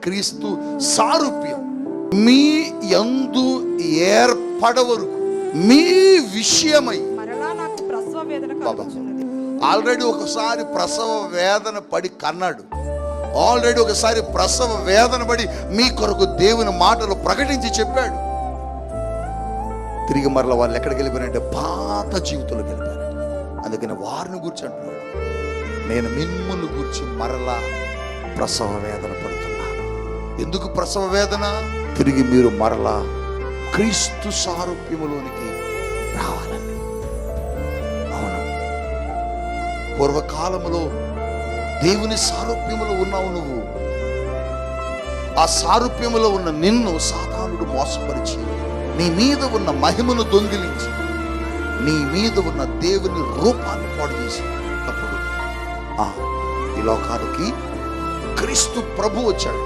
క్రీస్తు సారూప్యం మీ యందు ఏర్పడవరకు మీ విషయమై ఆల్రెడీ ఒకసారి ప్రసవ వేదన పడి కన్నాడు, ఆల్రెడీ ఒకసారి ప్రసవ వేదన పడి మీ కొరకు దేవుని మాటలు ప్రకటించి చెప్పాడు. తిరిగి మరల వాళ్ళు ఎక్కడికి వెళ్ళిపోయారంటే పాత జీవితంలోకి వెళ్ళిపోయారు. అందుకని వారిని గురించి అంటున్నాడు, నేను మిమ్మల్ని గురించి మరలా ప్రసవ వేదన పడుతున్నాను. ఎందుకు ప్రసవ వేదన? తిరిగి మీరు మరలా క్రీస్తు సారూప్యములోనికి రావాలని. అవును, పూర్వకాలములో దేవుని సారూప్యములో ఉన్నావు నువ్వు. ఆ సారూప్యములో ఉన్న నిన్ను సాతానుడు మోసపరిచి నీ మీద ఉన్న మహిమను దొంగిలించి నీ మీద ఉన్న దేవుని రూపాన్ని పాడు చేసి అప్పుడు ఈ లోకానికి క్రీస్తు ప్రభు వచ్చాడు.